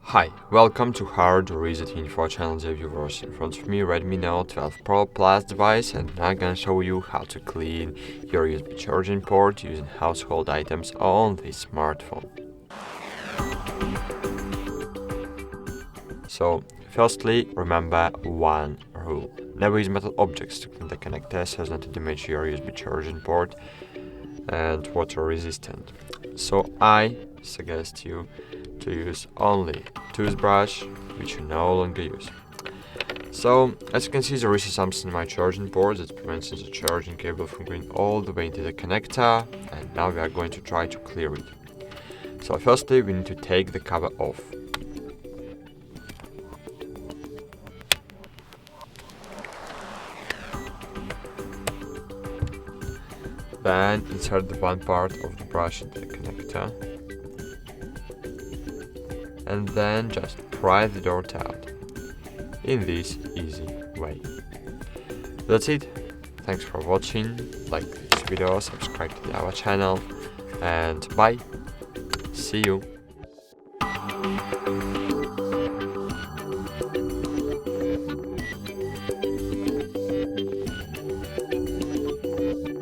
Hi, welcome to HardReset.Info channel, dear viewers. In front of me, Redmi Note 12 Pro Plus device, and I'm gonna show you how to clean your USB charging port using household items on this smartphone. So, firstly, remember one rule. Never use metal objects to clean the connector so as not to damage your USB charging port and water resistant. So I suggest you to use only toothbrush, which you no longer use. So, as you can see, there is something in my charging port that prevents the charging cable from going all the way into the connector, and now we are going to try to clear it. So firstly, we need to take the cover off. Then insert the one part of the brush into the connector, and then just pry the dart out in this easy way. That's it. Thanks for watching. Like this video, subscribe to our channel, and bye. See you.